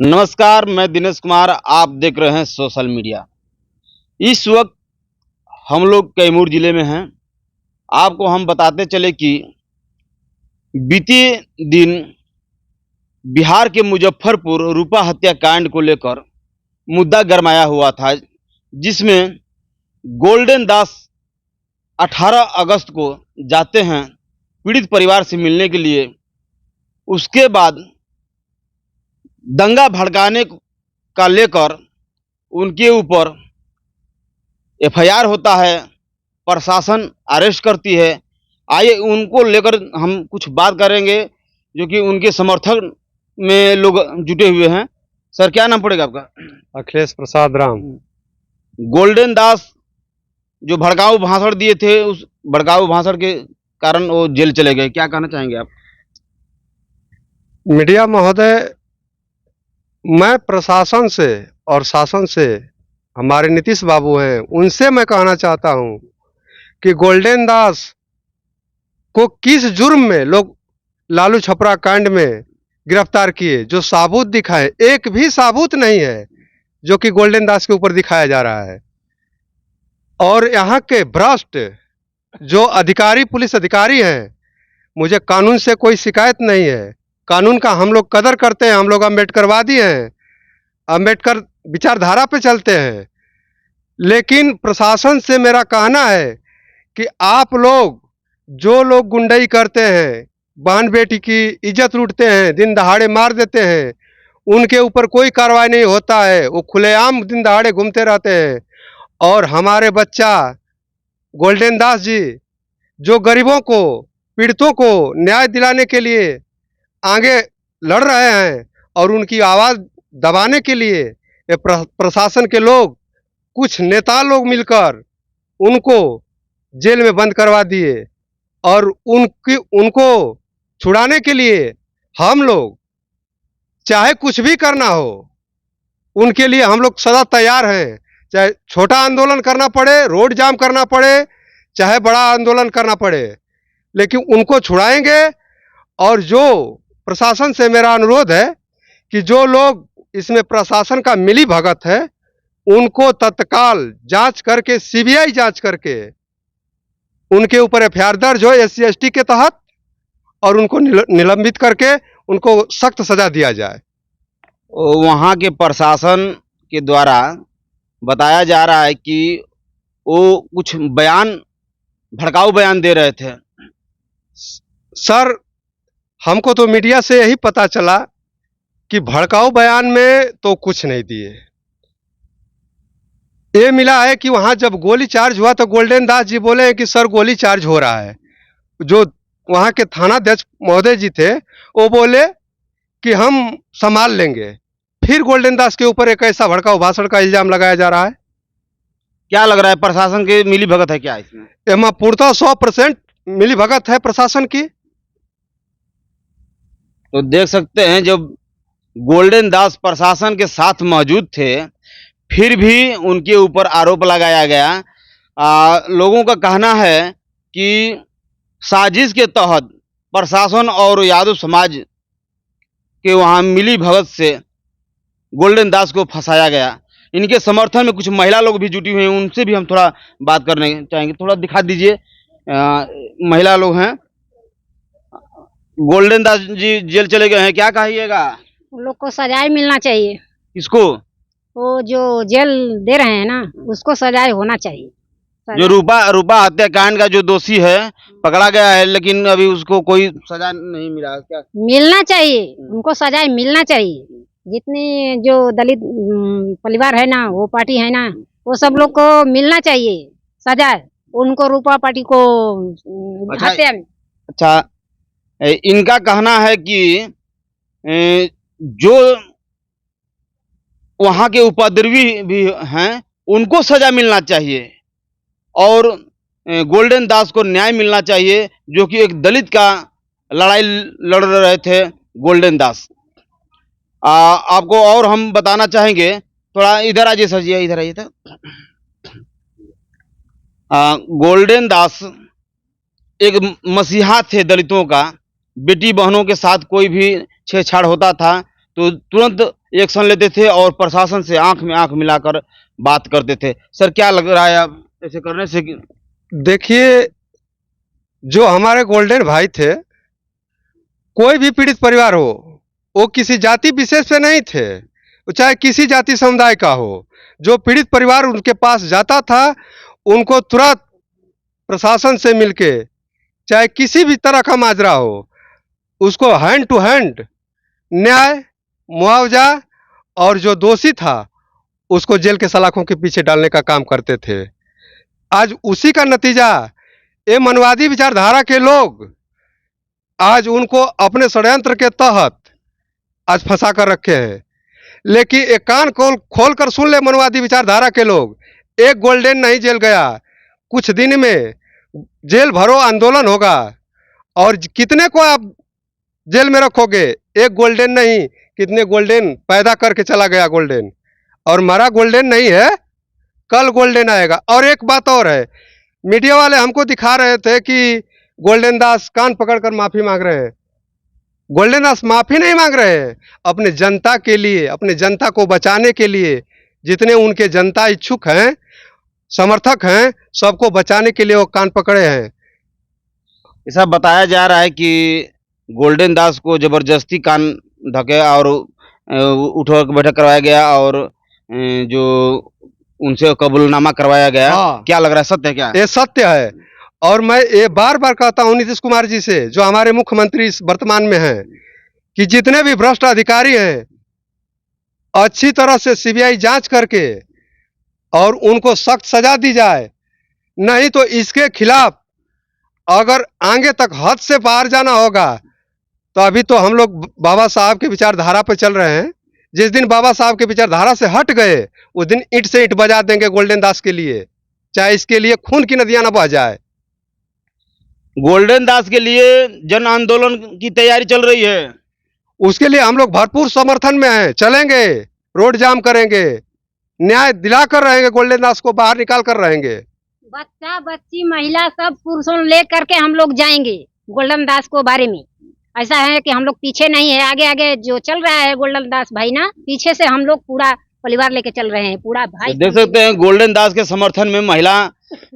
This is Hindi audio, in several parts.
नमस्कार, मैं दिनेश कुमार। आप देख रहे हैं सोशल मीडिया। इस वक्त हम लोग कैमूर जिले में हैं। आपको हम बताते चले कि बीते दिन बिहार के मुजफ्फरपुर रूपा हत्याकांड को लेकर मुद्दा गरमाया हुआ था, जिसमें गोल्डन दास 18 अगस्त को जाते हैं पीड़ित परिवार से मिलने के लिए। उसके बाद दंगा भड़काने का लेकर उनके ऊपर एफआईआर होता है, प्रशासन अरेस्ट करती है। आइए उनको लेकर हम कुछ बात करेंगे, जो कि उनके समर्थन में लोग जुटे हुए हैं। सर, क्या नाम पड़ेगा आपका? अखिलेश प्रसाद राम। गोल्डन दास जो भड़काऊ भाषण दिए थे, उस भड़काऊ भाषण के कारण वो जेल चले गए। क्या कहना चाहेंगे आप? मीडिया महोदय, मैं प्रशासन से और शासन से, हमारे नीतीश बाबू हैं, उनसे मैं कहना चाहता हूं कि गोल्डन दास को किस जुर्म में लोग लालू छपरा कांड में गिरफ्तार किए। जो साबूत दिखाए, एक भी साबूत नहीं है जो कि गोल्डन दास के ऊपर दिखाया जा रहा है। और यहाँ के भ्रष्ट जो अधिकारी, पुलिस अधिकारी हैं, मुझे कानून से कोई शिकायत नहीं है। कानून का हम लोग कदर करते हैं। हम लोग अम्बेडकरवादी हैं, अम्बेडकर विचारधारा पे चलते हैं। लेकिन प्रशासन से मेरा कहना है कि आप लोग, जो लोग गुंडई करते हैं, बहन बेटी की इज्जत लूटते हैं, दिन दहाड़े मार देते हैं, उनके ऊपर कोई कार्रवाई नहीं होता है। वो खुलेआम दिन दहाड़े घूमते रहते हैं। और हमारे बच्चा गोल्डन दास जी, जो गरीबों को, पीड़ितों को न्याय दिलाने के लिए आगे लड़ रहे हैं, और उनकी आवाज़ दबाने के लिए ये प्रशासन के लोग, कुछ नेता लोग मिलकर उनको जेल में बंद करवा दिए। और उनको छुड़ाने के लिए हम लोग, चाहे कुछ भी करना हो, उनके लिए हम लोग सदा तैयार हैं। चाहे छोटा आंदोलन करना पड़े, रोड जाम करना पड़े, चाहे बड़ा आंदोलन करना पड़े, लेकिन उनको छुड़ाएंगे। और जो प्रशासन से मेरा अनुरोध है कि जो लोग इसमें प्रशासन का मिली भगत है, उनको तत्काल जांच करके, सीबीआई जांच करके उनके ऊपर एफआईआर दर्ज हो SC ST के तहत, और उनको निलंबित करके उनको सख्त सजा दिया जाए। वहाँ के प्रशासन के द्वारा बताया जा रहा है कि वो कुछ बयान, भड़काऊ बयान दे रहे थे। सर, हमको तो मीडिया से यही पता चला कि भड़काऊ बयान में तो कुछ नहीं दिए। ये मिला है कि वहां जब गोली चार्ज हुआ तो गोल्डन दास जी बोले हैं कि सर गोली चार्ज हो रहा है। जो वहां के थानाध्यक्ष महोदय जी थे, वो बोले कि हम संभाल लेंगे। फिर गोल्डन दास के ऊपर एक ऐसा भड़काऊ भाषण का इल्जाम लगाया जा रहा है। क्या लग रहा है, प्रशासन की मिली भगत है क्या इसमें? एमा पूर्णतः 100% मिली भगत है प्रशासन की। तो देख सकते हैं, जब गोल्डन दास प्रशासन के साथ मौजूद थे, फिर भी उनके ऊपर आरोप लगाया गया। लोगों का कहना है कि साजिश के तहत प्रशासन और यादव समाज के वहाँ मिली भगत से गोल्डन दास को फंसाया गया। इनके समर्थन में कुछ महिला लोग भी जुटी हुई हैं, उनसे भी हम थोड़ा बात करने चाहेंगे। थोड़ा दिखा दीजिए। महिला लोग हैं। गोल्डन दास जी जेल चले गए हैं, क्या कहिएगा? उन लोग को सजाए मिलना चाहिए। किसको? वो जो जेल दे रहे हैं ना, उसको सजाए होना चाहिए। जो रूपा हत्याकांड का जो दोषी है, पकड़ा गया है, लेकिन अभी उसको कोई सजा नहीं मिला। क्या मिलना चाहिए? उनको सजाए मिलना चाहिए। जितने जो दलित परिवार है ना, वो पार्टी है ना, वो सब लोग को मिलना चाहिए सजाए। उनको रूपा पार्टी को हत्या में। अच्छा, इनका कहना है कि जो वहाँ के उपद्रवी भी हैं, उनको सजा मिलना चाहिए, और गोल्डन दास को न्याय मिलना चाहिए, जो कि एक दलित का लड़ाई लड़ रहे थे गोल्डन दास। आपको और हम बताना चाहेंगे। थोड़ा इधर आइए सर जी, इधर आइए। गोल्डन दास एक मसीहा थे दलितों का। बेटी बहनों के साथ कोई भी छेड़छाड़ होता था तो तुरंत एक्शन लेते थे और प्रशासन से आंख में आंख मिलाकर बात करते थे। सर क्या लग रहा है अब ऐसे करने से देखिए, जो हमारे गोल्डन भाई थे, कोई भी पीड़ित परिवार हो, वो किसी जाति विशेष पे नहीं थे, वो चाहे किसी जाति समुदाय का हो, जो पीड़ित परिवार उनके पास जाता था, उनको तुरंत प्रशासन से मिलके, चाहे किसी भी तरह का माजरा हो, उसको हैंड टू हैंड न्याय, मुआवजा और जो दोषी था उसको जेल के सलाखों के पीछे डालने का काम करते थे। आज उसी का नतीजा ये मनवादी विचारधारा के लोग आज उनको अपने षड्यंत्र के तहत आज फंसा कर रखे हैं। लेकिन एक कान खोल कर सुन ले मनवादी विचारधारा के लोग, एक गोल्डन नहीं जेल गया, कुछ दिन में जेल भरो आंदोलन होगा और कितने को आप जेल में रखोगे? एक गोल्डन नहीं, कितने गोल्डन पैदा करके चला गया गोल्डन, और मरा गोल्डन नहीं है, कल गोल्डन आएगा। और एक बात और है, मीडिया वाले हमको दिखा रहे थे कि गोल्डन दास कान पकड़कर माफी मांग रहे हैं। गोल्डन दास माफी नहीं मांग रहे हैं, अपने जनता के लिए, अपने जनता को बचाने के लिए, जितने उनके जनता इच्छुक हैं, समर्थक हैं, सबको बचाने के लिए वो कान पकड़े हैं। ऐसा बताया जा रहा है कि गोल्डन दास को जबरदस्ती कान ढके और उठक बैठक करवाया गया और जो उनसे कबूलनामा करवाया गया। हाँ। क्या लग रहा है, सत्य है क्या? ये सत्य है। और मैं ये बार बार कहता हूं नीतीश कुमार जी से, जो हमारे मुख्यमंत्री वर्तमान में हैं, कि जितने भी भ्रष्ट अधिकारी हैं, अच्छी तरह से सीबीआई जांच करके और उनको सख्त सजा दी जाए, नहीं तो इसके खिलाफ अगर आगे तक हद से पार जाना होगा तो अभी तो हम लोग बाबा साहब के विचारधारा पर चल रहे हैं। जिस दिन बाबा साहब के विचारधारा से हट गए, उस दिन ईंट से ईंट बजा देंगे गोल्डन दास के लिए, चाहे इसके लिए खून की नदियां न बह जाए। गोल्डन दास के लिए जन आंदोलन की तैयारी चल रही है, उसके लिए हम लोग भरपूर समर्थन में हैं, चलेंगे, रोड जाम करेंगे, न्याय दिला कर रहेंगे, गोल्डन दास को बाहर निकाल कर रहेंगे। बच्चा बच्ची महिला सब पुरुषों ले करके हम लोग जाएंगे गोल्डन दास को बारे में। ऐसा है कि हम लोग पीछे नहीं है, आगे आगे जो चल रहा है गोल्डन दास भाई ना, पीछे से हम लोग पूरा परिवार लेके चल रहे हैं, पूरा भाई। तो देख सकते हैं गोल्डन दास के समर्थन में महिला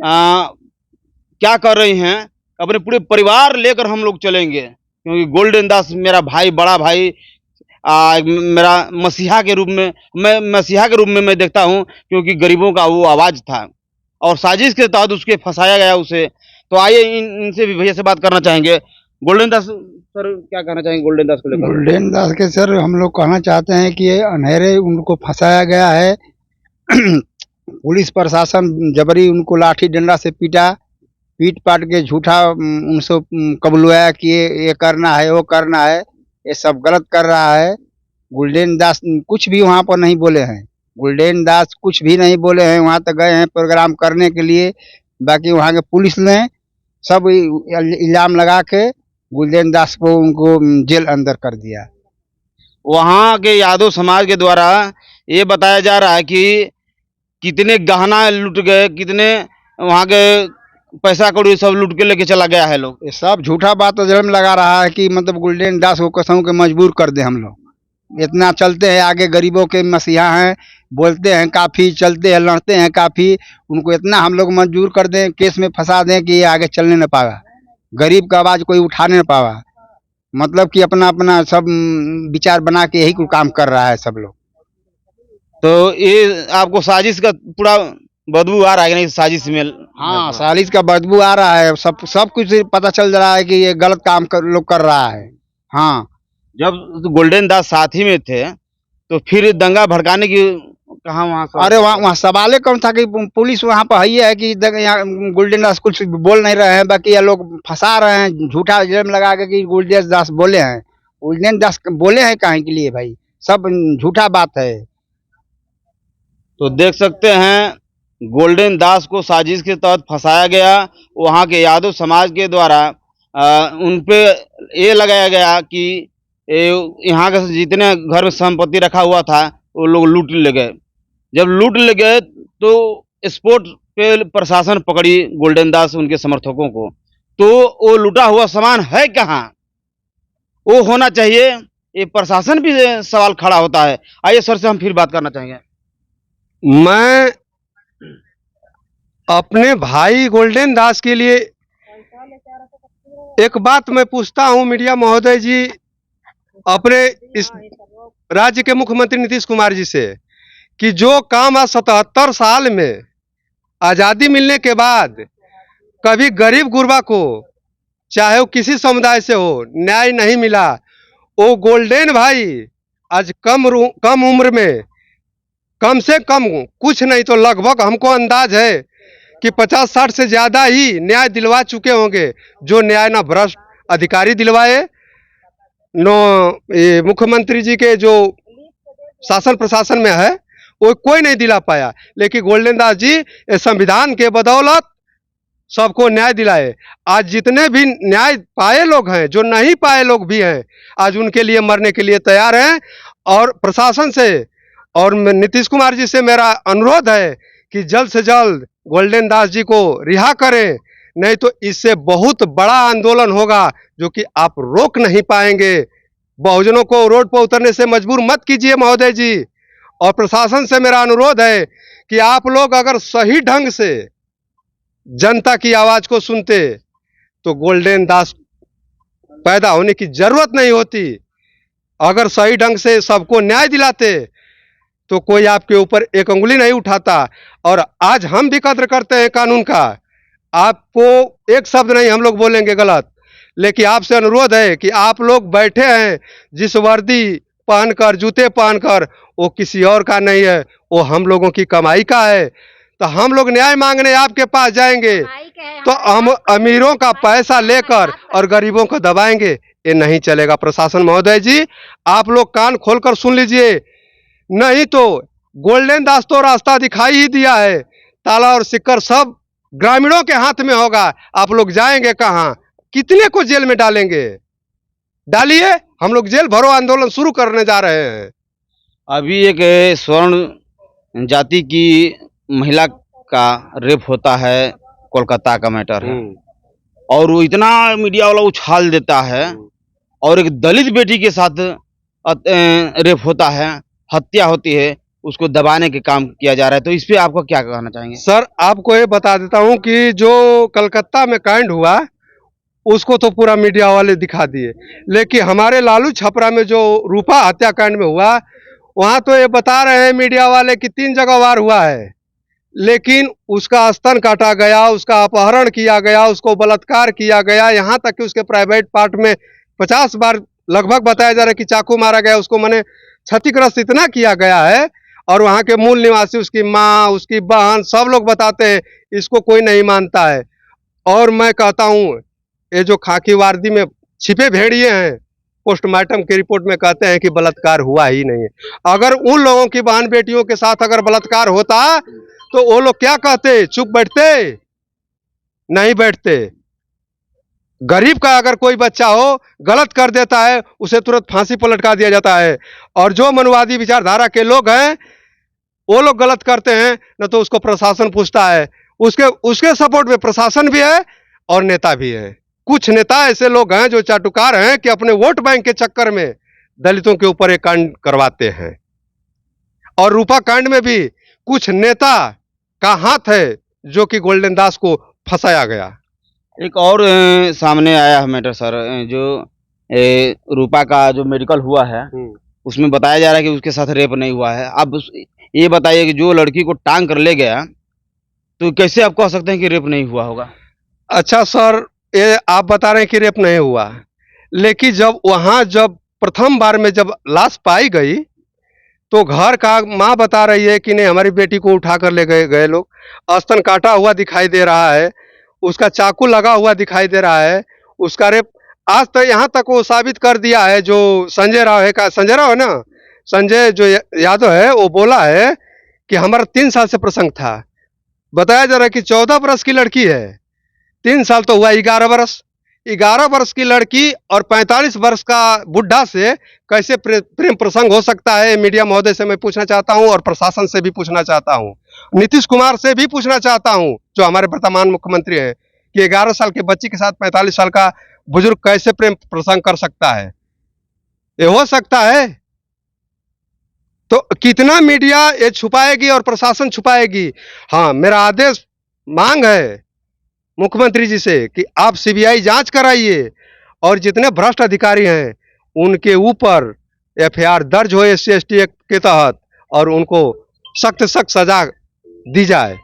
क्या कर रही हैं, अपने पूरे परिवार लेकर हम लोग चलेंगे, क्योंकि गोल्डन दास मेरा भाई, बड़ा भाई, मेरा मसीहा के रूप में, मैं मसीहा के रूप में मैं देखता हूं, क्योंकि गरीबों का वो आवाज था और साजिश के तहत उसके फंसाया गया उसे। तो आइए इनसे भी भैया से बात करना चाहेंगे। गोल्डन दास सर क्या कहना चाहेंगे गोल्डन दास को लेकर? गोल्डन दास के सर हम लोग कहना चाहते हैं कि ये अंधेरे उनको फंसाया गया है। पुलिस प्रशासन जबरी उनको लाठी डंडा से पीट पाट के झूठा उनसे कबुलवाया कि ये करना है, वो करना है, ये सब गलत कर रहा है। गोल्डन दास कुछ भी वहाँ पर नहीं बोले हैं, गोल्डन दास कुछ भी नहीं बोले हैं। वहाँ तक गए हैं प्रोग्राम करने के लिए, बाकी वहाँ के पुलिस ने सब इल्जाम लगा के गोल्डन दास को उनको जेल अंदर कर दिया। वहाँ के यादव समाज के द्वारा ये बताया जा रहा है कि कितने गहना लूट गए, कितने वहाँ के पैसा कौड़ी सब लूट के लेके चला गया है लोग। ये सब झूठा बात जन्म लगा रहा है कि मतलब गोल्डन दास को कसम के मजबूर कर दे हम लोग। इतना चलते हैं आगे, गरीबों के मसीहा हैं, बोलते हैं काफ़ी, चलते हैं, लड़ते हैं काफ़ी, उनको इतना हम लोग मजबूर कर दें, केस में फंसा दें कि ये आगे चलने न पावा, गरीब का आवाज़ कोई उठाने न पावा। मतलब कि अपना अपना सब विचार बना के यही कुछ काम कर रहा है सब लोग। तो ये आपको साजिश का पूरा बदबू आ रहा है कि नहीं? साजिश में हाँ, साजिश का बदबू आ रहा है, सब कुछ पता चल रहा है कि ये गलत काम लोग कर रहा है। हाँ, जब गोल्डन दास साथी में थे तो फिर दंगा भड़काने की कहाँ वहाँ? अरे वहाँ सवाल कौन था कि पुलिस वहाँ पर है कि यहाँ गोल्डन दास कुछ बोल नहीं रहे हैं, बाकी ये लोग फंसा रहे हैं, झूठा इल्जाम लगा के कि गोल्डन दास बोले हैं। गोल्डन दास बोले हैं काहे के लिए भाई? सब झूठा बात है। तो देख सकते हैं गोल्डन दास को साजिश के तहत फंसाया गया। वहाँ के यादव समाज के द्वारा उन पे ये लगाया गया कि यहाँ के जितने घर में संपत्ति रखा हुआ था वो लोग लूट ले गए। जब लूट ले गए तो स्पॉट पे प्रशासन पकड़ी गोल्डन दास उनके समर्थकों को, तो वो लूटा हुआ सामान है कहाँ? वो होना चाहिए ये प्रशासन भी सवाल खड़ा होता है। आइए सर से हम फिर बात करना चाहेंगे। मैं अपने भाई गोल्डन दास के लिए एक बात मैं पूछता हूं मीडिया महोदय जी, अपने इस राज्य के मुख्यमंत्री नीतीश कुमार जी से, कि जो काम आज 77 साल में आजादी मिलने के बाद कभी गरीब गुरबा को, चाहे वो किसी समुदाय से हो, न्याय नहीं मिला, वो गोल्डन भाई आज कम उम्र में कम से कम कुछ नहीं तो लगभग हमको अंदाज है कि 50-60 से ज्यादा ही न्याय दिलवा चुके होंगे, जो न्याय ना भ्रष्ट अधिकारी दिलवाए, नो ये मुख्यमंत्री जी के जो शासन प्रशासन में है वो कोई नहीं दिला पाया। लेकिन गोल्डन दास जी ये संविधान के बदौलत सबको न्याय दिलाए। आज जितने भी न्याय पाए लोग हैं, जो नहीं पाए लोग भी हैं, आज उनके लिए मरने के लिए तैयार हैं। और प्रशासन से और नीतीश कुमार जी से मेरा अनुरोध है कि जल्द से जल्द गोल्डन दास जी को रिहा करें, नहीं तो इससे बहुत बड़ा आंदोलन होगा जो कि आप रोक नहीं पाएंगे। बहुजनों को रोड पर उतरने से मजबूर मत कीजिए महोदय जी। और प्रशासन से मेरा अनुरोध है कि आप लोग अगर सही ढंग से जनता की आवाज को सुनते तो गोल्डन दास पैदा होने की जरूरत नहीं होती। अगर सही ढंग से सबको न्याय दिलाते तो कोई आपके ऊपर एक उंगली नहीं उठाता। और आज हम भी कद्र करते हैं कानून का, आपको एक शब्द नहीं हम लोग बोलेंगे गलत, लेकिन आपसे अनुरोध है कि आप लोग बैठे हैं जिस वर्दी पहनकर, जूते पहनकर, वो किसी और का नहीं है, वो हम लोगों की कमाई का है। तो हम लोग न्याय मांगने आपके पास जाएंगे तो हम अमीरों का पैसा लेकर और गरीबों को दबाएंगे, ये नहीं चलेगा। प्रशासन महोदय जी, आप लोग कान खोलकर सुन लीजिए, नहीं तो गोल्डन दास तो रास्ता दिखाई ही दिया है, ताला और सिक्कर सब ग्रामीणों के हाथ में होगा। आप लोग जाएंगे कहां, कितने को जेल में डालेंगे? डालिए, हम लोग जेल भरो आंदोलन शुरू करने जा रहे हैं। अभी एक स्वर्ण जाति की महिला का रेप होता है, कोलकाता का मैटर है, और वो इतना मीडिया वाला उछाल देता है, और एक दलित बेटी के साथ रेप होता है, हत्या होती है, उसको दबाने के काम किया जा रहा है। तो इस पे आपको क्या कहना चाहेंगे? सर, आपको ये बता देता हूं कि जो कलकत्ता में कांड हुआ उसको तो पूरा मीडिया वाले दिखा दिए, लेकिन हमारे लालू छपरा में जो रूपा हत्याकांड में हुआ, वहां तो ये बता रहे हैं मीडिया वाले कि 3 जगह वार हुआ है, लेकिन उसका स्तन काटा गया, उसका अपहरण किया गया, उसको बलात्कार किया गया, यहाँ तक कि उसके प्राइवेट पार्ट में 50 बार लगभग बताया जा रहा है कि चाकू मारा गया, उसको मैंने क्षतिग्रस्त इतना किया गया है। और वहाँ के मूल निवासी, उसकी माँ, उसकी बहन, सब लोग बताते हैं, इसको कोई नहीं मानता है। और मैं कहता हूँ, ये जो खाकी वर्दी में छिपे भेड़िए हैं, पोस्टमार्टम की रिपोर्ट में कहते हैं कि बलात्कार हुआ ही नहीं है। अगर उन लोगों की बहन बेटियों के साथ अगर बलात्कार होता तो वो लोग क्या कहते? चुप बैठते? नहीं बैठते। गरीब का अगर कोई बच्चा हो गलत कर देता है, उसे तुरंत फांसी पर लटका दिया जाता है। और जो मनुवादी विचारधारा के लोग हैं, वो लोग गलत करते हैं न तो उसको प्रशासन पूछता है, उसके सपोर्ट में प्रशासन भी है और नेता भी है। कुछ नेता ऐसे लोग हैं जो चाटुकार हैं कि अपने वोट बैंक के चक्कर में दलितों के ऊपर एक कांड करवाते हैं। और रूपा कांड में भी कुछ नेता का हाथ है जो कि गोल्डन दास को फंसाया गया। एक और सामने आया है मैटर सर, जो रूपा का जो मेडिकल हुआ है, उसमें बताया जा रहा है कि उसके साथ रेप नहीं हुआ है। आप ये बताइए कि जो लड़की को टांग कर ले गया, तो कैसे आप कह सकते हैं कि रेप नहीं हुआ होगा? अच्छा सर, ये आप बता रहे हैं कि रेप नहीं हुआ, लेकिन जब प्रथम बार में जब लाश पाई गई तो घर का माँ बता रही है कि नहीं, हमारी बेटी को उठा कर ले गए लोग, स्तन काटा हुआ दिखाई दे रहा है, उसका चाकू लगा हुआ दिखाई दे रहा है, उसका रेप आज तक यहाँ तक वो साबित कर दिया है। जो संजय राव है ना, संजय जो यादव है, वो बोला है कि हमारा 3 साल से प्रसंग था। बताया जा रहा है कि 14 वर्ष की लड़की है, 3 साल तो हुआ 11 वर्ष की लड़की और 45 वर्ष का बुढ़ा से कैसे प्रेम प्रसंग हो सकता है? मीडिया महोदय से मैं पूछना चाहता हूं और प्रशासन से भी पूछना चाहता हूं, नीतीश कुमार से भी पूछना चाहता हूं जो हमारे वर्तमान मुख्यमंत्री हैं, कि 11 साल के बच्ची के साथ 45 साल का बुजुर्ग कैसे प्रेम प्रसंग कर सकता है? ये हो सकता है? तो कितना मीडिया ये छुपाएगी और प्रशासन छुपाएगी? हाँ, मेरा आदेश मांग है मुख्यमंत्री जी से कि आप सीबीआई जांच कराइए और जितने भ्रष्ट अधिकारी हैं उनके ऊपर एफआईआर दर्ज हो SC ST एक्ट के तहत और उनको सख्त सख्त सजा दी जाए।